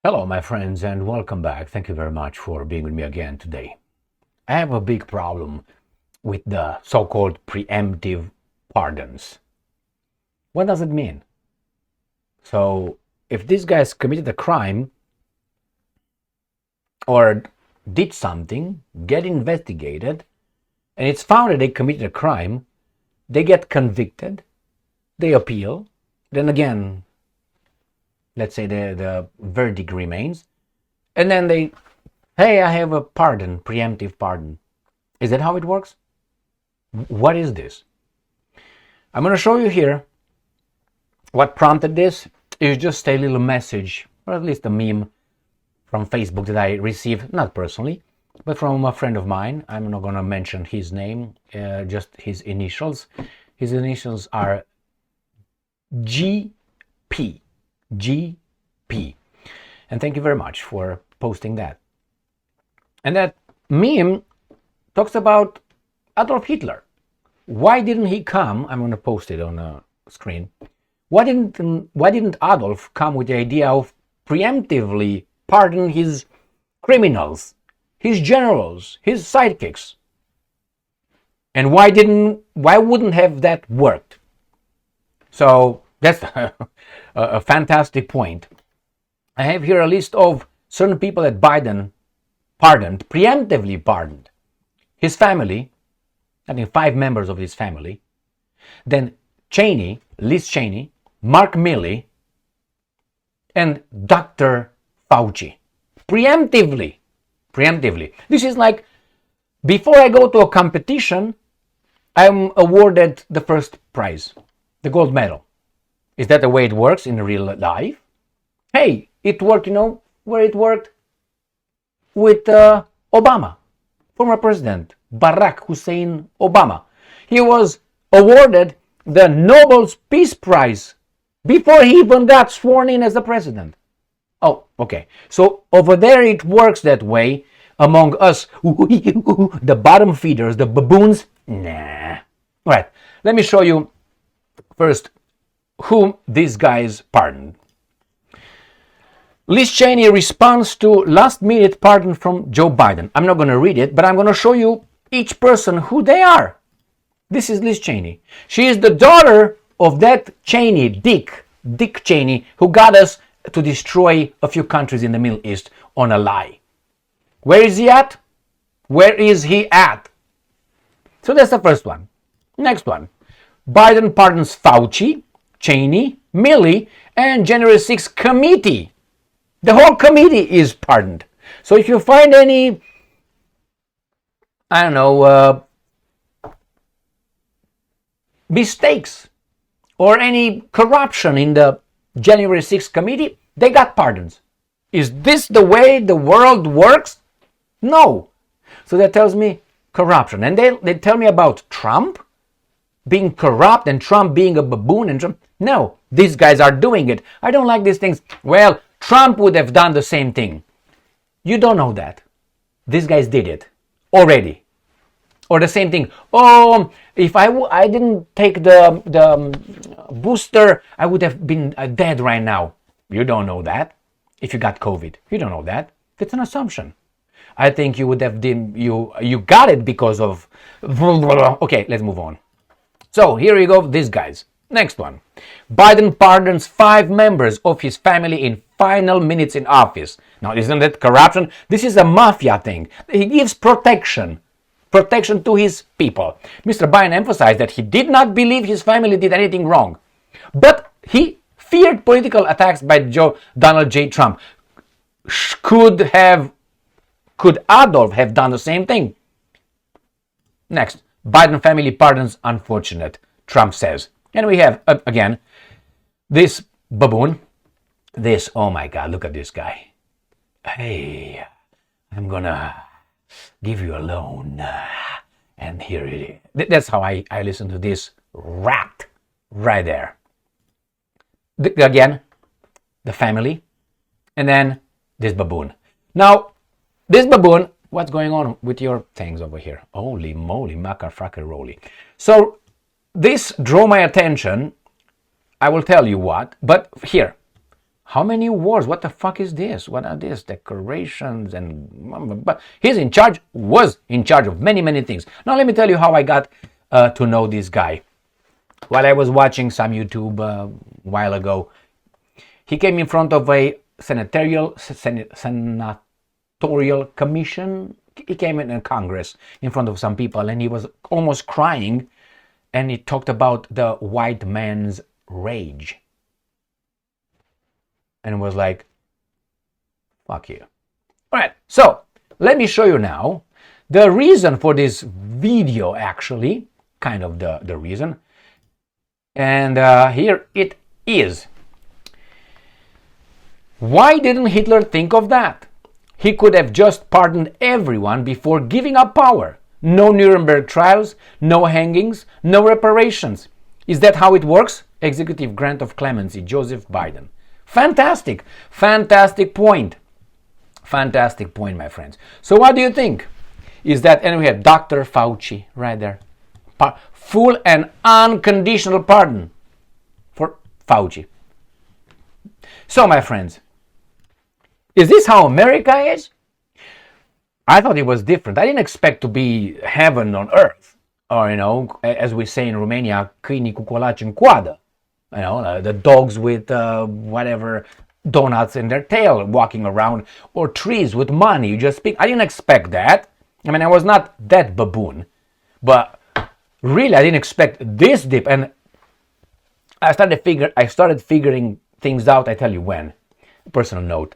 Hello, my friends, and welcome back. Thank you very much for being with me again today. I have a big problem with the so-called preemptive pardons. What does it mean? So, if these guys committed a crime or did something, get investigated, and it's found that they committed a crime, they get convicted, they appeal, then again, let's say the verdict remains, and then hey, I have a pardon, preemptive pardon. Is that how it works? What is this? I'm going to show you here. What prompted this is just a little message, or at least a meme from Facebook that I received, not personally, but from a friend of mine. I'm not going to mention his name, just his initials. His initials are GP. GP. And thank you very much for posting that. And that meme talks about Adolf Hitler. Why didn't he come? I'm going to post it on a screen. Why didn't Adolf come with the idea of preemptively pardon his criminals, his generals, his sidekicks? And why wouldn't have that worked? So that's a fantastic point. I have here a list of certain people that Biden pardoned, preemptively pardoned. His family, I think 5 members of his family. Then Cheney, Liz Cheney, Mark Milley, and Dr. Fauci. Preemptively. This is like, before I go to a competition, I'm awarded the first prize, the gold medal. Is that the way it works in real life? Hey, it worked, where it worked? With Obama, former president, Barack Hussein Obama. He was awarded the Nobel Peace Prize before he even got sworn in as the president. Oh, okay. So over there it works that way among us, the bottom feeders, the baboons. Nah. All right, let me show you first whom these guys pardoned. Liz Cheney responds to last-minute pardon from Joe Biden. I'm not going to read it, but I'm going to show you each person who they are. This is Liz Cheney. She is the daughter of that Cheney, Dick Cheney, who got us to destroy a few countries in the Middle East on a lie. Where is he at? Where is he at? So that's the first one. Next one. Biden pardons Fauci, Cheney, Milley, and January 6th committee. The whole committee is pardoned. So if you find any, mistakes or any corruption in the January 6th committee, they got pardons. Is this the way the world works? No. So that tells me corruption. And they tell me about Trump being corrupt and Trump being a baboon and Trump. No, these guys are doing it. I don't like these things. Well, Trump would have done the same thing. You don't know that. These guys did it already. Or the same thing. Oh, if I didn't take the booster, I would have been dead right now. You don't know that. If you got COVID, you don't know that. It's an assumption. I think you would have you got it because of. Okay, let's move on. So here you go, these guys. Next one. Biden pardons 5 members of his family in final minutes in office. Now, isn't that corruption? This is a mafia thing. He gives protection to his people. Mr. Biden emphasized that he did not believe his family did anything wrong, but he feared political attacks by Donald J. Trump. Could Adolf have done the same thing? Next. Biden family pardons unfortunate, Trump says. And we have, again, this baboon. Oh my God, look at this guy. Hey, I'm gonna give you a loan. And here it is. That's how I listen to this rat right there. Again, the family. And then this baboon. Now, this baboon, what's going on with your things over here? Holy moly, macarfraccaroli. So this drew my attention. I will tell you what, but here, How many wars? What the fuck is this? What are these decorations? But he's in charge, was in charge of many, many things. Now let me tell you how I got to know this guy. While I was watching some YouTube a while ago, he came in front of a senatorial commission. He came in Congress in front of some people, and he was almost crying, and he talked about the white man's rage. And was like, fuck you. All right, so let me show you now the reason for this video, actually, kind of the reason. And here it is. Why didn't Hitler think of that? He could have just pardoned everyone before giving up power. No Nuremberg trials, no hangings, no reparations. Is that how it works? Executive grant of clemency, Joseph Biden. Fantastic, fantastic point. Fantastic point, my friends. So what do you think? Is that, and we have Dr. Fauci right there. Full and unconditional pardon for Fauci. So, my friends, is this how America is? I thought it was different. I didn't expect to be heaven on earth. Or, as we say in Romania, câinii cu colaci în coadă. The dogs with whatever donuts in their tail walking around, or trees with money. You just speak. I didn't expect that. I mean, I was not that baboon, but really, I didn't expect this deep. And I started figuring things out. I tell you when. Personal note.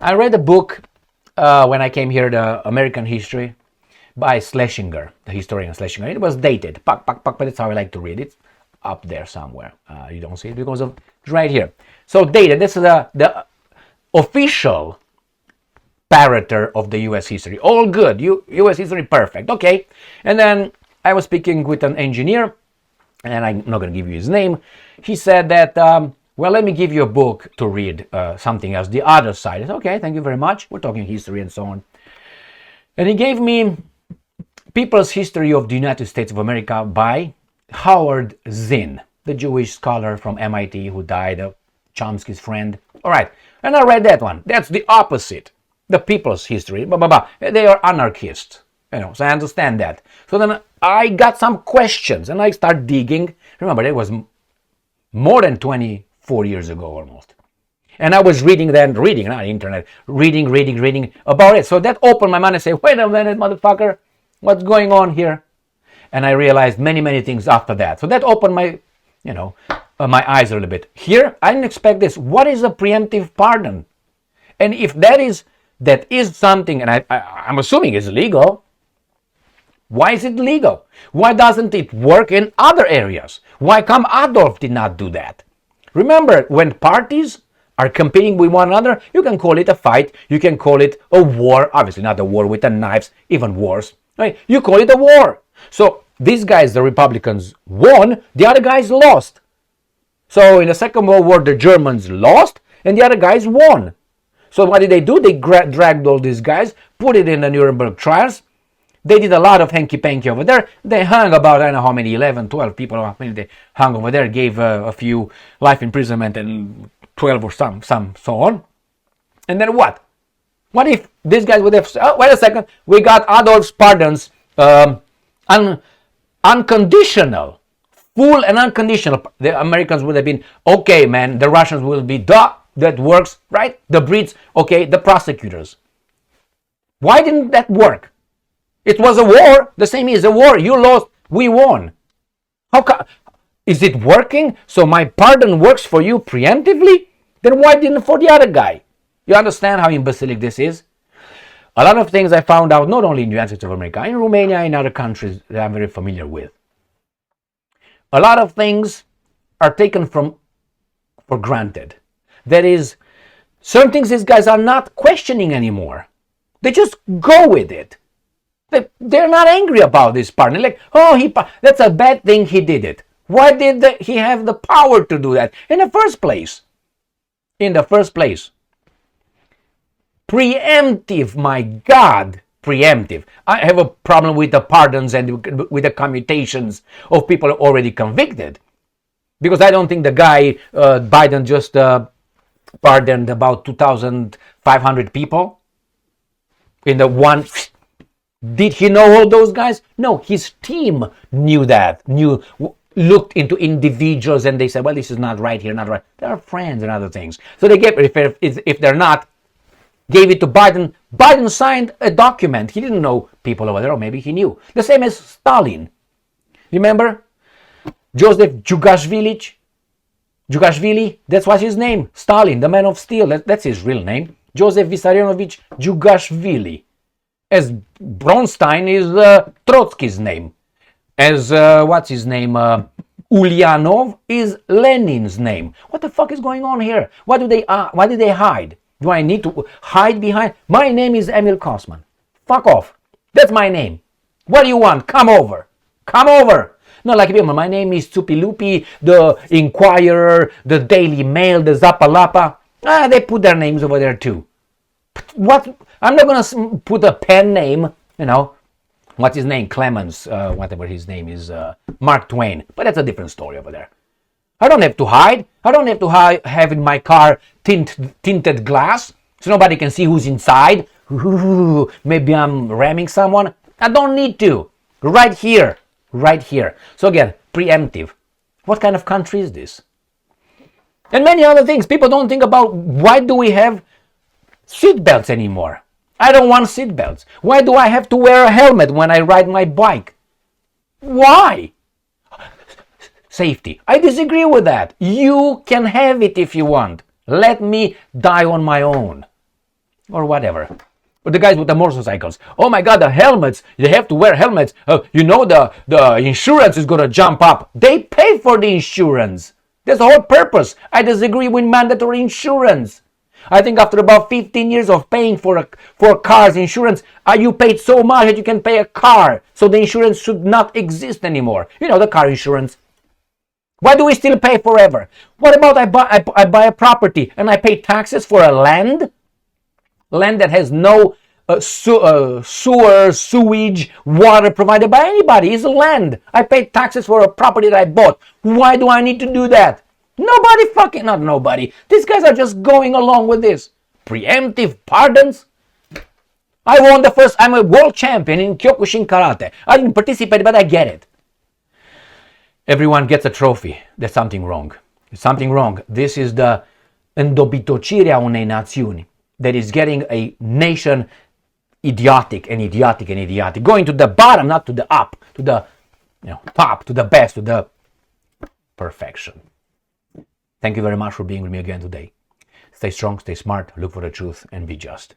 I read a book when I came here, the American History by Schlesinger, the historian Schlesinger. It was dated, but that's how I like to read it. Up there somewhere. You don't see it because of it's right here. So dated. This is the official parameter of the U.S. history. All good. U.S. history perfect. Okay. And then I was speaking with an engineer, and I'm not going to give you his name. He said that, well, let me give you a book to read, something else, the other side. I said, okay, thank you very much. We're talking history and so on. And he gave me People's History of the United States of America by Howard Zinn, the Jewish scholar from MIT who died, Chomsky's friend. All right, and I read that one. That's the opposite. The People's History, They are anarchists, so I understand that. So then I got some questions, and I start digging. Remember, it was more than 24 years ago almost. And I was reading, not internet, reading about it. So that opened my mind and say, wait a minute, motherfucker, what's going on here? And I realized many things after that. So that opened my, my eyes a little bit. Here, I didn't expect this. What is a preemptive pardon? And if that is something, and I'm assuming it's legal, why is it legal? Why doesn't it work in other areas? Why come Adolf did not do that? Remember, when parties are competing with one another, you can call it a fight, you can call it a war, obviously not a war with the knives, even worse. Right? You call it a war. So these guys, the Republicans, won, the other guys lost. So in the Second World War, the Germans lost, and the other guys won. So what did they do? They dragged all these guys, put it in the Nuremberg trials. They did a lot of hanky-panky over there. They hung about, I don't know how many, 11, 12 people, how many they hung over there, gave a few life imprisonment and 12 or some so on. And then what? What if these guys would have said, oh, wait a second, we got Adolf's pardons, unconditional, full and unconditional. The Americans would have been, okay, man, the Russians will be, that works, right? The Brits, okay, the prosecutors. Why didn't that work? It was a war, the same is a war. You lost, we won. Is it working? So my pardon works for you preemptively? Then why didn't for the other guy? You understand how imbecilic this is? A lot of things I found out, not only in the United States of America, in Romania, in other countries that I'm very familiar with. A lot of things are taken for granted. That is, certain things these guys are not questioning anymore. They just go with it. They're not angry about this partner. Like, that's a bad thing he did it. Why did he have the power to do that in the first place? Preemptive, my God, preemptive. I have a problem with the pardons and with the commutations of people already convicted. Because I don't think the guy, Biden, just pardoned about 2,500 people in the one. Did he know all those guys? No, his team knew that, looked into individuals, and they said, well, this is not right here, not right. They are friends and other things. So they gave, if they're not, gave it to Biden. Biden signed a document. He didn't know people over there, or maybe he knew. The same as Stalin. Remember? Joseph Jugashvili, that's what's his name. Stalin, the man of steel, that's his real name. Joseph Vissarionovich Jugashvili. As Bronstein is Trotsky's name. As, what's his name? Ulyanov is Lenin's name. What the fuck is going on here? Why did they hide? Do I need to hide behind? My name is Emil Kosman. Fuck off. That's my name. What do you want? Come over. Come over. Not like people. My name is Tsupilupi, the Inquirer, the Daily Mail, the Zapalapa. They put their names over there too. What? I'm not going to put a pen name, What's his name? Clemens, whatever his name is, Mark Twain. But that's a different story over there. I don't have to hide. I don't have to have in my car tinted glass so nobody can see who's inside. Ooh, maybe I'm ramming someone. I don't need to. Right here. Right here. So again, preemptive. What kind of country is this? And many other things. People don't think about, why do we have seatbelts anymore? I don't want seatbelts. Why do I have to wear a helmet when I ride my bike? Why? Safety. I disagree with that. You can have it if you want. Let me die on my own. Or whatever. But the guys with the motorcycles, oh my God, the helmets, they have to wear helmets. The insurance is going to jump up. They pay for the insurance. That's the whole purpose. I disagree with mandatory insurance. I think after about 15 years of paying for a car's insurance, you paid so much that you can pay a car. So the insurance should not exist anymore. The car insurance. Why do we still pay forever? What about I buy a property and I pay taxes for a land that has no sewer, sewage, water provided by anybody? It's a land. I pay taxes for a property that I bought. Why do I need to do that? Not nobody. These guys are just going along with this. Preemptive pardons? I'm a world champion in Kyokushin Karate. I didn't participate, but I get it. Everyone gets a trophy. There's something wrong. There's something wrong. This is the îndobitocirea unei națiuni that is getting a nation idiotic. Going to the bottom, not to the up, to the top, to the best, to the perfection. Thank you very much for being with me again today. Stay strong, stay smart, look for the truth, and be just.